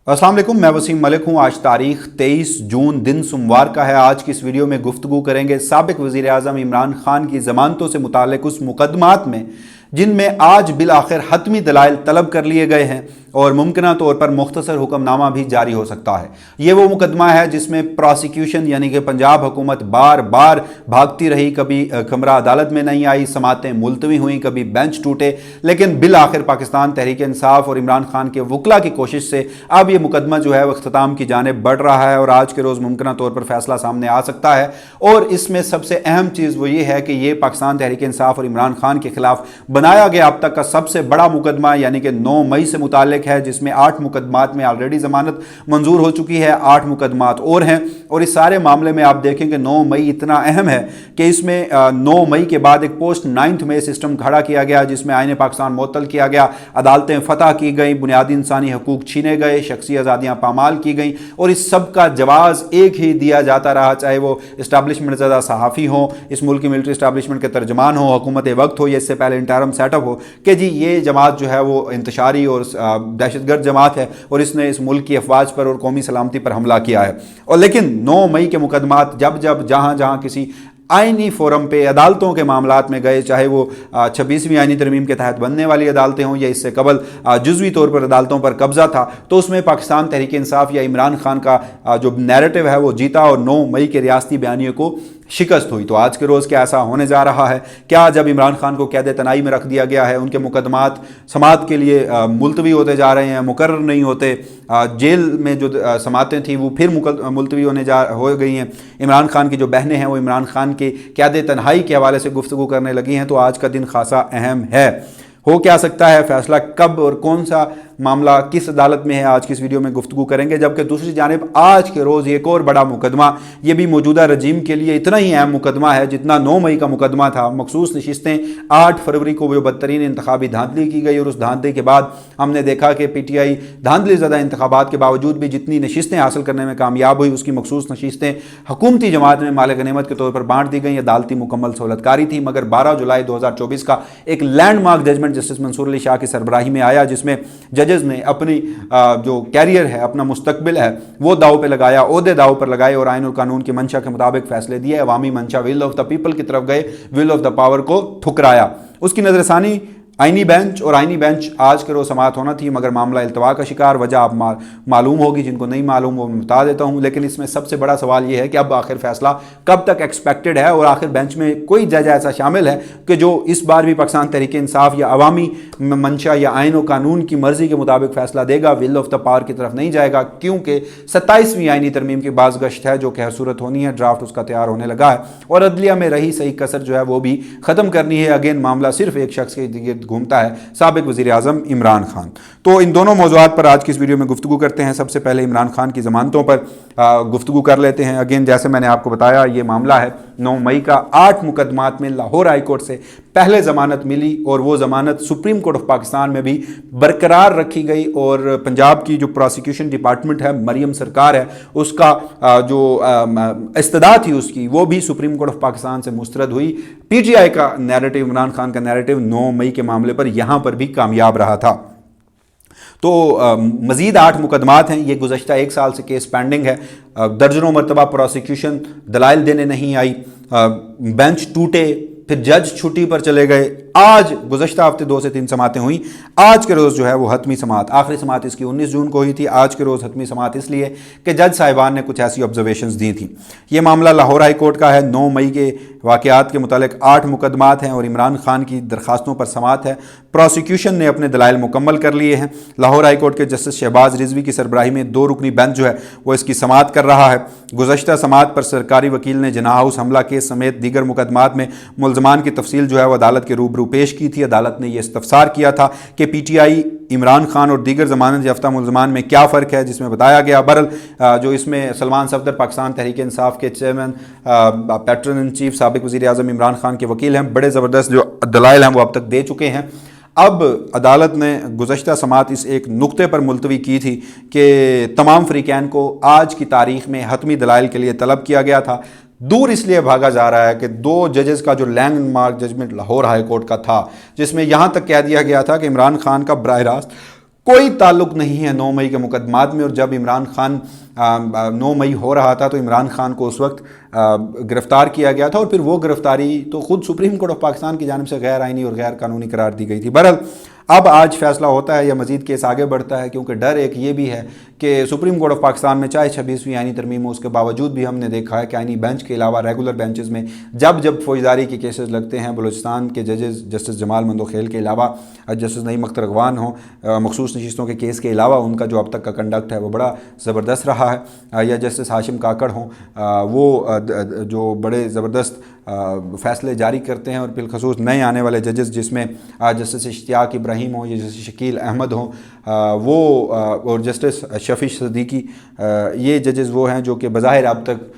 अस्सलाम वालेकुम, मैं वसीम मलिक हूँ। आज तारीख 23 जून दिन सोमवार का है। आज की इस वीडियो में गुफ्तगू करेंगे साबिक वज़ीर आज़म इमरान खान की ज़मानतों से मुताल्लिक़ उस मुकदमात में जिनमें आज बिल आखिर हतमी दलाइल तलब कर लिए गए हैं और मुमकिना तौर पर मुख्तसर हुक्मनामा भी जारी हो सकता है। ये वो मुकदमा है जिसमें प्रोसिक्यूशन यानी कि पंजाब हुकूमत बार बार भागती रही, कभी कमरा अदालत में नहीं आई, समातें मुलतवी हुई, कभी बेंच टूटे, लेकिन बिल आखिर पाकिस्तान तहरीक इंसाफ और इमरान खान के वकला की कोशिश से अब ये मुकदमा जो है वह अख्ताम की जानिब बढ़ रहा है और आज के रोज़ मुमकिना तौर पर फैसला सामने आ सकता है। और इसमें सबसे अहम चीज़ वो ये है कि ये पाकिस्तान तहरीक इंसाफ और इमरान खान के खिलाफ बनाया गया अब तक का सबसे बड़ा मुकदमा यानी कि 9 मई से मुताल्लिक है, जिसमें 8 मुकदमात में ऑलरेडी जमानत मंजूर हो चुकी है, 8 मुकदमात और हैं। और इस सारे मामले में आप देखेंगे 9 मई इतना अहम है कि इसमें 9 मई के बाद एक पोस्ट 9 मई सिस्टम खड़ा किया गया जिसमें आईन पाकिस्तान मुअत्तल किया गया, अदालतें फतह की गई, बुनियादी इंसानी हकूक छीने गए, शख्सी आज़ादियाँ पामाल की गई और इस सब का जवाब एक ही दिया जाता रहा, चाहे वो इस्टेब्लिशमेंट ज़्यादा सहाफ़ी हो, इस मुल्क की मिलिट्री इस्टेब्लिशमेंट के तर्जमान हो, हुकूमत वक्त हो या इससे पहले इंटरम सेटअप हो कि जी ये जमात जो है वो इंतशारी और दहशतगर्द जमात है और इसने इस मुल्क की अफवाज पर और कौमी सलामती पर हमला किया है। और लेकिन 9 मई के मुकदमात जब जब जहाँ जहाँ किसी आइनी फोरम पे अदालतों के मामलात में गए, चाहे वो 26वीं आइनी तरमीम के तहत बनने वाली अदालतें हों या इससे कबल जुज़वी तौर पर अदालतों पर कब्जा था, तो उसमें पाकिस्तान तहरीक इंसाफ या इमरान खान का जो नैरेटिव है वो जीता और 9 मई के रियासती बयानिए को शिकस्त हुई। तो आज के रोज़ क्या ऐसा होने जा रहा है? क्या जब इमरान खान को कैद तनाई में रख दिया गया है, उनके मुकदमात समात के लिए मुलतवी होते जा रहे हैं, मुकर्रर नहीं होते, जेल में जो समातें थी वो फिर मुलतवी हो गई हैं, इमरान खान की जो बहनें हैं वो इमरान खान के कैद तन्हाई के हवाले से गुफ्तगू करने लगी हैं, तो आज का दिन खासा अहम है। हो क्या सकता है, फैसला कब और कौन सा मामला किस अदालत में है, आज की इस वीडियो में गुफ्तगू करेंगे। जबकि दूसरी जानिब आज के रोज़ एक और बड़ा मुकदमा, ये भी मौजूदा रजीम के लिए इतना ही अहम मुकदमा है जितना 9 मई का मुकदमा था। मखसूस नशिस्तें 8 फरवरी को जो बदतरीन इंतखाबी धांधली की गई और उस धांधली के बाद हमने देखा कि PTI धांधली ज़्यादा इंतखाबात के बावजूद भी जितनी नशिस्तें हासिल करने में कामयाब हुई उसकी मखसूस नशिस्तें हुकूमती जमात में माल गनीमत के तौर पर बांट दी गई। अदालती मुकम्मल सहूलतकारी थी, मगर 12 जुलाई 2024 का एक landmark judgment justice Mansoor Ali Shah की सरबराही में आया जिसमें जजेस ने अपनी जो कैरियर है, अपना मुस्तकबिल है, वो दाव पे लगाया, ओहदे दाव पर लगाए और आइन और कानून की मंशा के मुताबिक फैसले दिए। अवामी मंशा विल ऑफ द पीपल की तरफ गए, विल ऑफ द पावर को ठुकराया। उसकी नजरसानी आइनी बेंच और आइनी बेंच आज के रोज़ समात होना थी, मगर मामला इल्तवा का शिकार, वजह आप मालूम होगी, जिनको नहीं मालूम वो मैं बता देता हूँ। लेकिन इसमें सबसे बड़ा सवाल ये है कि अब आखिर फैसला कब तक एक्सपेक्टेड है और आखिर बेंच में कोई जज ऐसा शामिल है कि जो इस बार भी पाकिस्तान तहरीक इंसाफ या अवामी मंशा या आइन और कानून की मर्जी के मुताबिक फैसला देगा, विल ऑफ द पावर की तरफ नहीं जाएगा, क्योंकि 27वीं आइनी तरमीम की बाज़गश्त है जो कि हर सूरत होनी है, ड्राफ्ट उसका तैयार होने लगा है और अदलिया में रही सही कसर जो है वो भी ख़त्म करनी है। अगेन मामला सिर्फ एक शख्स के गिर्द घूमता है, साबिक वज़ीर आज़म इमरान खान। तो इन दोनों मौज़ूआत पर आज की इस वीडियो में गुफ्तगू करते हैं। सबसे पहले इमरान खान की ज़मानतों पर गुफ्तगू कर लेते हैं। अगेन जैसे मैंने आपको बताया ये मामला है 9 मई का। 8 मुकदमात में लाहौर हाई कोर्ट से पहले ज़मानत मिली और वो ज़मानत सुप्रीम कोर्ट ऑफ पाकिस्तान में भी बरकरार रखी गई और पंजाब की जो प्रोसिक्यूशन डिपार्टमेंट है, मरियम सरकार है, उसका जो इस्तदा थी उसकी, वो भी सुप्रीम कोर्ट ऑफ पाकिस्तान से मुस्तरद हुई। PTI का नैरेटिव, इमरान खान का नैरेटिव 9 मई के मामले पर यहाँ पर भी कामयाब रहा था। तो मज़ीद 8 मुकदमात हैं। ये गुज़श्ता 1 साल से केस पेंडिंग है। दर्जनों मरतबा प्रोसिक्यूशन दलाइल देने नहीं आई, बेंच टूटे, फिर जज छुट्टी पर चले गए। आज गुज़श्ता हफ्ते 2 से 3 समातें हुई। आज के रोज़ जो है वो हतमी समात, आखिरी समात इसकी 19 जून को हुई थी। आज के रोज़ हतमी समात इसलिए कि जज साहिबान ने कुछ ऐसी ऑब्जर्वेशंस दी थी। ये मामला लाहौर हाई कोर्ट का है। 9 मई के वाक़यात के मुतालिक 8 मुकदमात हैं और इमरान खान की दरखास्तों पर समात है। प्रोसिक्यूशन ने अपने दलाइल मुकम्मल कर लिए हैं। लाहौर हाई कोर्ट के जस्टिस शहबाज रिजवी की सरबराही में 2 रुकनी बेंच जो है वो इसकी समात कर रहा है। गुज़श्ता समात पर सरकारी वकील ने जिनाह हाउस हमला केस समेत दीगर मुकदमात में मुलजमान की तफसील जो है वो अदालत के रूबरू पेश की थी। अदालत ने यह इस्तफसार किया था कि PTI, इमरान खान और दीगर ज़मानत याफ्ता मुलजमान में क्या फ़र्क है, जिसमें बताया गया। बहरहाल जो इसमें सलमान सफदर पाकिस्तान तहरीक इंसाफ के चेयरमैन, पैट्रन इन चीफ, साबिक वज़ीर आज़म इमरान खान के वकील हैं, बड़े ज़बरदस्त जो दलाइल हैं वो अब तक दे चुके हैं। अब अदालत ने गुज़श्ता समात इस एक नुक्ते पर मुलतवी की थी कि तमाम फ़रीक़ैन को आज की तारीख़ में हतमी दलाइल के लिए तलब किया गया था। दूर इसलिए भागा जा रहा है कि 2 जजेस का जो landmark judgment Lahore high court का था, जिसमें यहाँ तक कह दिया गया था कि इमरान खान का बराह रास्त कोई ताल्लुक नहीं है 9 मई के मुकदमात में। और जब इमरान खान 9 मई हो रहा था तो इमरान खान को उस वक्त गिरफ़्तार किया गया था, और फिर वो गिरफ़्तारी तो ख़ुद सुप्रीम कोर्ट ऑफ पाकिस्तान की जानिब से गैर आइनी और गैर कानूनी करार दी गई थी। बहरहाल अब आज फैसला होता है या मज़ीद केस आगे बढ़ता है, क्योंकि डर एक ये भी है कि सुप्रीम कोर्ट ऑफ पाकिस्तान में चाहे 26वीं आइनी तरमीम हो, उसके बावजूद भी हमने देखा है कि आइनी बेंच के अलावा रेगुलर बेंचेस में जब फौजदारी के केसेस लगते हैं, बलूचिस्तान के जजेस जस्टिस जमाल मंदोखेल के अलावा जस्टिस नईम अख्तर अगवान हो, मखसूस नशिस्तों के केस के अलावा उनका जो अब तक का कंडक्ट है वो बड़ा ज़बरदस्त रहा है, या जस्टिस हाशिम काकड़ हों, वो जो बड़े ज़बरदस्त फ़ैसले जारी करते हैं, और बिलखसूस नए आने वाले जजेस जिसमें जस्टिस इश्तियाक इब्राहिम हो या जस्टिस शकील अहमद हों, वो और जस्टिस शफीश सदीकी, ये जजेस वो हैं जो कि बज़ाहिर अब तक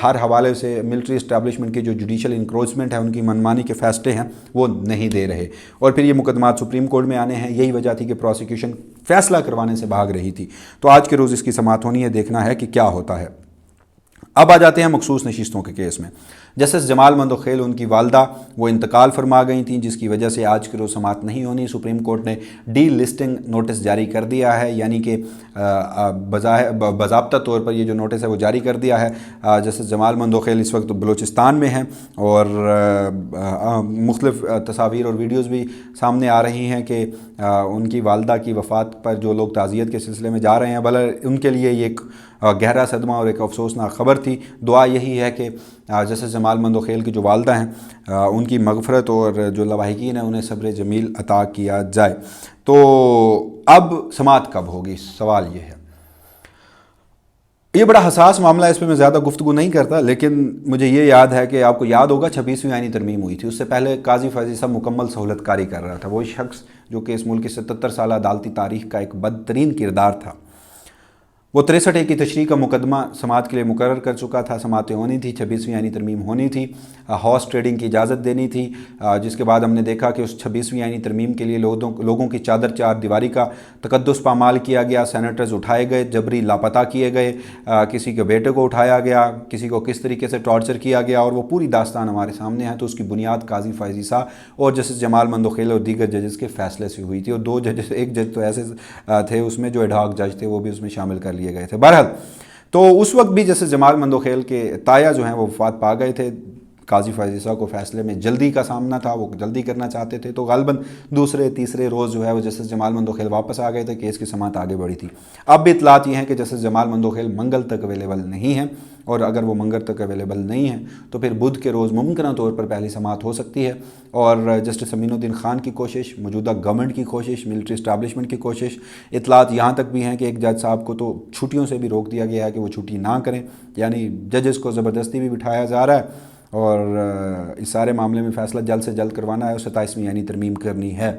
हर हवाले से मिलिट्री इस्टेब्लिशमेंट की जो जुडिशल इंक्रोचमेंट है, उनकी मनमानी के फ़ैसले हैं वो नहीं दे रहे। और फिर ये मुकदमात सुप्रीम कोर्ट में आने हैं। यही वजह थी कि प्रोसिक्यूशन फ़ैसला करवाने से भाग रही थी। तो आज के रोज़ इसकी समाअत होनी है, देखना है कि क्या होता है। अब आ जाते हैं मखसूस नशिस्तों के केस में। जस्टिस जमाल मंदोखेल, उनकी वालदा वो इंतकाल फरमा गई थी, जिसकी वजह से आज के रोज़ समाअत नहीं होनी। सुप्रीम कोर्ट ने डी लिस्टिंग नोटिस जारी कर दिया है, यानी कि बाज़ाब्ता तौर पर ये जो नोटिस है वो जारी कर दिया है। जस्टिस जमाल मंदोखेल इस वक्त बलूचिस्तान में हैं, और मुख्तलिफ़ तस्वीर और वीडियोज़ भी सामने आ रही हैं कि उनकी वालदा की वफ़ात पर जो लोग ताज़ियत के सिलसिले में जा रहे हैं, भला उनके लिए ये एक गहरा सदमा और एक अफसोसनाक ख़बर थी। दुआ यही है कि जस्टिस जमाल मंदोखेल की जो वालदा हैं उनकी मग़फ़रत और जो लवाहिकीन हैं उन्हें सब्र जमील अता किया जाए। तो अब समाअत कब होगी, सवाल ये है। ये बड़ा हसास मामला है, इस पर मैं ज़्यादा गुफ्तगू नहीं करता, लेकिन मुझे ये याद है कि आपको याद होगा 26वीं आइनी तरमीम हुई थी, उससे पहले काजी फैज़ी साहब मुकम्मल सहूलतकारी कर रहा था। वो शख्स जो कि इस मुल्क की 77 साल अदालती तारीख़ का एक बदतरीन किरदार था, वो 63 की तशरीह का मुकदमा समाअत के लिए मुकर्रर कर चुका था। समाअतें होनी थी, 26वीं आइनी तरमीम होनी थी, हॉर्स ट्रेडिंग की इजाज़त देनी थी, जिसके बाद हमने देखा कि उस 26वीं आइनी तरमीम के लिए लोगों की चादर चार दीवारी का तकद्दुस पामाल किया गया। सेनेटर्स उठाए गए, जबरी लापता किए गए, किसी के बेटे को उठाया गया, किसी को किस तरीके से टॉर्चर किया गया, और वो पूरी दास्तान हमारे सामने है। तो उसकी बुनियाद काजी फैज़ी साहब और जस्टिस जमाल मंदोखेल और दीगर जजेस के फ़ैसले से हुई थी। और 2 जजेस, एक जज तो ऐसे थे उसमें जो एडहॉक जज थे, वो भी उसमें शामिल कर लिए गए थे। बहरहाल तो उस वक्त भी जैसे जमाल मंदोखेल के ताया जो हैं वो वफ़ात पा गए थे। काजी फैज़ी साहब को फ़ैसले में जल्दी का सामना था, वो जल्दी करना चाहते थे, तो ग़ालिबन दूसरे तीसरे रोज़ जो है वो जस्टिस जमाल मंदोखेल वापस आ गए थे, केस की समाअत आगे बढ़ी थी। अब भी इतलात ये हैं कि जस्टिस जमाल मंदोखेल मंगल तक अवेलेबल नहीं हैं, और अगर वो मंगल तक अवेलेबल नहीं हैं तो फिर बुध के रोज़ मुमकिन तौर पर पहली समाअत हो सकती है। और जस्टिस अमीनुद्दीन खान की कोशिश, मौजूदा गवर्नमेंट की कोशिश, मिलिट्री इस्टेब्लिशमेंट की कोशिश, इतलात यहाँ तक भी हैं कि एक जज साहब को तो छुट्टियों से भी रोक दिया गया है कि वो छुट्टी ना करें, यानी जजेस को ज़बरदस्ती भी बिठाया जा रहा है। और इस सारे मामले में फ़ैसला जल्द से जल्द करवाना है और 27वीं यानी तरमीम करनी है।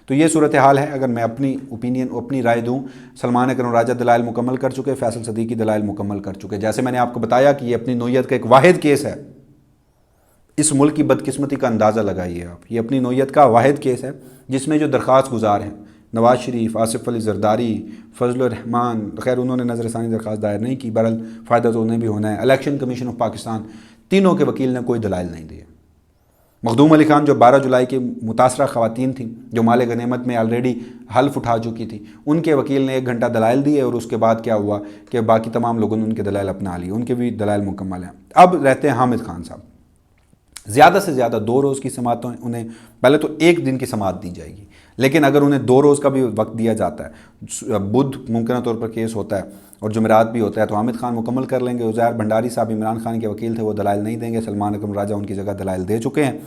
तो ये सूरत हाल है। अगर मैं अपनी ओपिनियन, अपनी राय दूँ, सलमान अकरम राजा दलाइल मुकम्मल कर चुके, फैसल सदीकी दलाइल मुकम्मल कर चुके। जैसे मैंने आपको बताया कि ये अपनी नौयत का एक वाहिद केस है। इस मुल्क की बदकिस्मती का अंदाज़ा लगाइए आप। ये अपनी नौयत का वाहिद केस है जिसमें जो दरख्वास्त गुजार हैं, नवाज शरीफ, आसिफ अली जरदारी, फजल रहमान, खैर उन्होंने नज़रसानी दरख्वास्त दायर नहीं की, बहरहाल फ़ायदा तो उन्हें भी होना है। इलेक्शन कमीशन ऑफ पाकिस्तान, तीनों के वकील ने कोई दलाइल नहीं दिए। मखदूम अली खान जो 12 जुलाई की मुतासरा ख़वातीन थी, जो माल गनीमत में ऑलरेडी हल्फ उठा चुकी थी, उनके वकील ने 1 घंटा दलाइल दिए, और उसके बाद क्या हुआ कि बाकी तमाम लोगों ने उनके दलाइल अपना लिए, उनके भी दलाइल मुकम्मल हैं। अब रहते हैं हामिद खान साहब। ज़्यादा से ज़्यादा 2 रोज़ की समाअत, उन्हें पहले तो 1 दिन की समाअत दी जाएगी, लेकिन अगर उन्हें 2 रोज़ का भी वक्त दिया जाता है, बुध मुमकिन तौर पर केस होता है और जुमेरात भी होता है, तो हामिद खान मुकम्मल कर लेंगे। उज़ैर भंडारी साहब इमरान खान के वकील थे, वो दलाइल नहीं देंगे। सलमान अकरम राजा उनकी जगह दलाइल दे चुके हैं।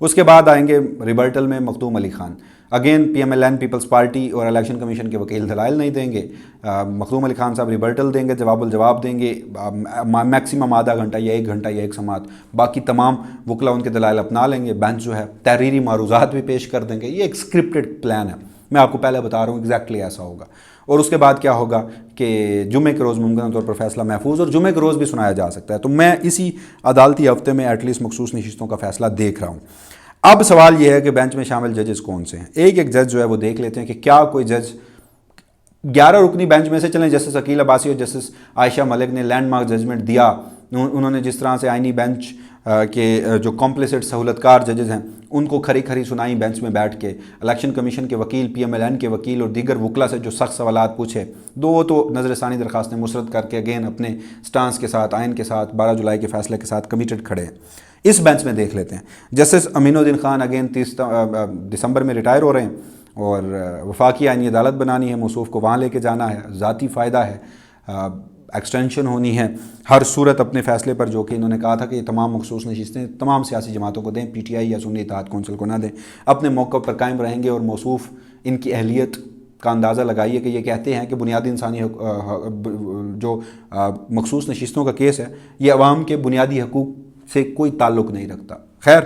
उसके बाद आएंगे रिबर्टल में Makhdoom Ali Khan, again PMLN peoples party और इलेक्शन कमीशन के वकील दलाइल नहीं देंगे। मखदूम अली खान साहब रिबर्टल देंगे, जवाब देंगे, मैक्सिमम आधा घंटा या 1 घंटा या 1 समाअत। बाकी तमाम वकला उनके दलाइल अपना लेंगे। बेंच जो है तहरीरी मारूज़ात भी पेश कर देंगे। ये एक स्क्रिप्टेड प्लान है, मैं आपको पहले बता रहा हूँ, एग्जैक्टली ऐसा होगा। और उसके बाद क्या होगा कि जुमे के रोज़ मुमकिन तौर पर फैसला महफूज, और जुमे के रोज़ भी सुनाया जा सकता है। तो मैं इसी अदालती हफ्ते में एटलीस्ट मखसूस नशिस्तों का फैसला देख रहा हूँ। अब सवाल यह है कि बेंच में शामिल जजेस कौन से हैं। एक जज जो है वो देख लेते हैं कि क्या कोई जज 11 रुकनी बेंच में से चलें। जस्टिस अकील अब्बासी और जस्टिस आयशा मलिक ने लैंडमार्क जजमेंट दिया انہوں نے جس طرح سے آئینی بینچ کے جو کمپلیسٹ سہولتکار ججز ہیں ان کو کھری کھری سنائی بینچ میں بیٹھ کے، الیکشن کمیشن کے وکیل، پی ایم ایل این کے وکیل اور دیگر وکلا سے جو سخت سوالات پوچھے، دو تو نظر ثانی درخواستیں مسترد کر کے اگین اپنے سٹانس کے ساتھ، آئین کے ساتھ، 12 جولائی کے فیصلے کے ساتھ کمیٹڈ کھڑے ہیں۔ اس بینچ میں دیکھ لیتے ہیں جسٹس امین الدین خان اگین 30 دسمبر میں ریٹائر ہو رہے ہیں اور وفاقی آئینی عدالت بنانی ہے، موصوف کو وہاں لے کے جانا ہے، ذاتی فائدہ ہے، ایکسٹینشن ہونی ہے ہر صورت اپنے فیصلے پر، جو کہ انہوں نے کہا تھا کہ یہ تمام مخصوص نشستیں تمام سیاسی جماعتوں کو دیں، پی ٹی آئی یا سنی اتحاد کونسل کو نہ دیں، اپنے موقع پر قائم رہیں گے۔ اور موصوف ان کی اہلیت کا اندازہ لگائیے کہ یہ کہتے ہیں کہ بنیادی انسانی جو مخصوص نشستوں کا کیس ہے یہ عوام کے بنیادی حقوق سے کوئی تعلق نہیں رکھتا۔ خیر،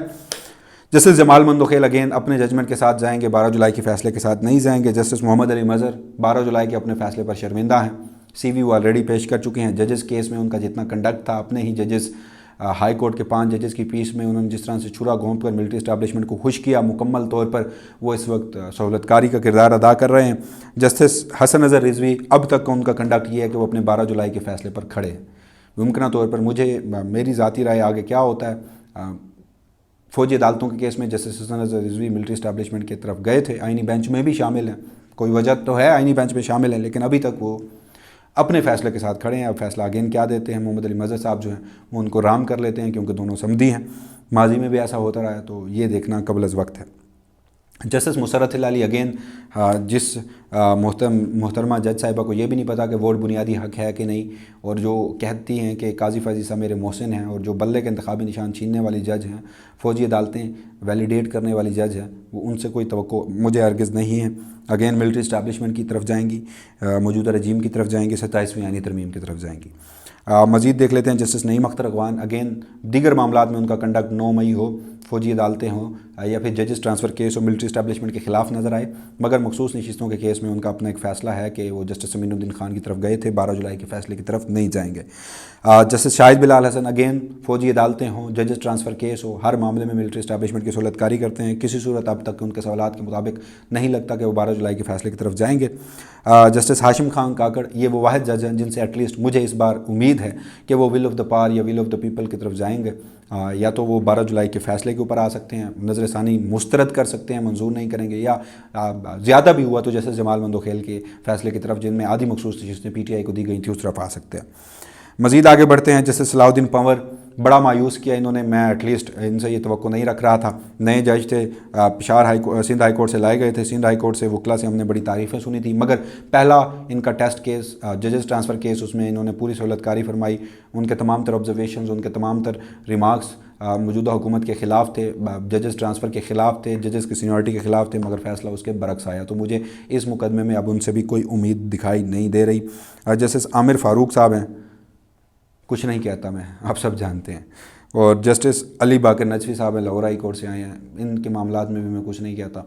جسٹس جمال مندوخیل اگین اپنے ججمنٹ کے ساتھ جائیں گے، 12 جولائی کے فیصلے کے ساتھ نہیں جائیں گے۔ جسٹس محمد علی مظہر 12 جولائی کے اپنے فیصلے پر شرمندہ ہیں، سی وی وہ آلریڈی پیش کر چکے ہیں۔ ججز کیس میں ان کا جتنا کنڈکٹ تھا، اپنے ہی ججز ہائی کورٹ کے 5 ججز کی پیس میں انہوں نے جس طرح سے چھرا گھونپ کر ملٹری اسٹیبلشمنٹ کو خوش کیا، مکمل طور پر وہ اس وقت سہولتکاری کا کردار ادا کر رہے ہیں۔ جسٹس حسن اظہر رضوی اب تک کا ان کا کنڈکٹ یہ ہے کہ وہ اپنے 12 جولائی کے فیصلے پر کھڑے ہیں۔ ممکنہ طور پر میری ذاتی رائے آگے کیا ہوتا ہے، فوجی عدالتوں کے کیس میں جسٹس حسن اظہر رضوی ملٹری اسٹیبلشمنٹ کی طرف گئے تھے، آئینی بینچ میں بھی شامل ہیں، کوئی وجہ تو ہے آئینی بینچ میں شامل ہیں، لیکن ابھی تک وہ اپنے فیصلے کے ساتھ کھڑے ہیں۔ اب فیصلہ اگین کیا دیتے ہیں، محمد علی مظہر صاحب جو ہیں وہ ان کو رام کر لیتے ہیں کیونکہ دونوں سمدھی ہیں، ماضی میں بھی ایسا ہوتا رہا ہے، تو یہ دیکھنا قبل از وقت ہے۔ جسٹس مسرت علی اگین جس محترمہ جج صاحبہ کو یہ بھی نہیں پتا کہ ووٹ بنیادی حق ہے کہ نہیں، اور جو کہتی ہیں کہ قاضی فیضی صاحب میرے محسن ہیں، اور جو بلے کے انتخابی نشان چھیننے والی جج ہیں، فوجی عدالتیں ویلیڈیٹ کرنے والی جج ہیں، وہ ان سے کوئی توقع مجھے ہرگز نہیں ہے۔ اگین ملٹری اسٹیبلشمنٹ کی طرف جائیں گی، موجودہ رجیم کی طرف جائیں گی، 27ویں آئینی ترمیم کی طرف جائیں گی۔ مزید دیکھ لیتے ہیں جسٹس نعیم اختر اقوان اگین دیگر معاملات میں ان کا کنڈکٹ 9 مئی ہو، فوجی عدالتیں ہوں یا پھر ججز ٹرانسفر کیس ہو، ملٹری اسٹیبلشمنٹ کے خلاف نظر آئے، مگر مخصوص نشستوں کے کیس میں ان کا اپنا ایک فیصلہ ہے کہ وہ جسٹس امین الدین خان کی طرف گئے تھے، 12 جولائی کے فیصلے کی طرف نہیں جائیں گے۔ جسٹس شاہد بلال حسن اگین فوجی عدالتیں ہوں، ججز ٹرانسفر کیس ہو، ہر معاملے میں ملٹری اسٹیبلشمنٹ کی سہولت کاری کرتے ہیں، کسی صورت اب تک ان کے سوالات کے مطابق نہیں لگتا کہ وہ 12 جولائی کے فیصلے کی طرف جائیں گے۔ جسٹس ہاشم خان کاکڑ یہ وہ واحد جج ہیں جن سے ایٹ لیسٹ مجھے اس بار امید ہے کہ وہ ول آف دا پار یا ول آف دا پیپل کی طرف جائیں گے، یا تو وہ 12 جولائی کے فیصلے کے اوپر آ سکتے ہیں، نظر ثانی مسترد کر سکتے ہیں، منظور نہیں کریں گے، یا زیادہ بھی ہوا تو جیسے جمال مندوخیل کے فیصلے کی طرف جن میں آدھی مخصوص نشستیں پی ٹی آئی کو دی گئی تھیں اس طرف آ سکتے ہیں۔ مزید آگے بڑھتے ہیں، جیسے صلاح الدین پنور بڑا مایوس کیا انہوں نے، میں ایٹ لیسٹ ان سے یہ توقع نہیں رکھ رہا تھا، نئے جج تھے، سندھ ہائی کورٹ سے لائے گئے تھے، سندھ ہائی کورٹ سے وکلا سے ہم نے بڑی تعریفیں سنی تھی، مگر پہلا ان کا ٹیسٹ کیس ججز ٹرانسفر کیس، اس میں انہوں نے پوری سہولت کاری فرمائی، ان کے تمام تر آبزرویشنز، ان کے تمام تر ریمارکس موجودہ حکومت کے خلاف تھے، ججز ٹرانسفر کے خلاف تھے، ججز کی سینیورٹی کے خلاف تھے، مگر فیصلہ اس کے برعکس آیا، تو مجھے اس مقدمے میں اب ان سے بھی کوئی امید دکھائی نہیں دے رہی۔ جسٹس عامر فاروق صاحب ہیں، کچھ نہیں کہتا میں، آپ سب جانتے ہیں، اور جسٹس علی باقر نجفی صاحب ہیں، لاہور ہائی کورٹ سے آئے ہیں، ان کے معاملات میں بھی میں کچھ نہیں کہتا،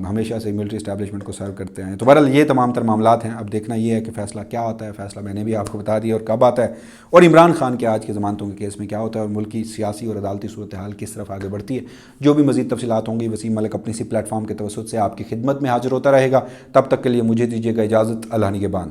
ہمیشہ سے ملٹری اسٹیبلشمنٹ کو سرو کرتے ہیں۔ تو بہرحال یہ تمام تر معاملات ہیں، اب دیکھنا یہ ہے کہ فیصلہ کیا ہوتا ہے، فیصلہ میں نے بھی آپ کو بتا دیا اور کب آتا ہے، اور عمران خان کے آج کے ضمانتوں کے کیس میں کیا ہوتا ہے، اور ملک کی سیاسی اور عدالتی صورتحال کس طرف آگے بڑھتی ہے۔ جو بھی مزید تفصیلات ہوں گی وسیم ملک اپنی اسی پلیٹ فارم کے توسط سے آپ کی خدمت میں حاضر ہوتا رہے گا۔ تب تک کے لیے مجھے دیجیے گا اجازت، اللہ نگہبان۔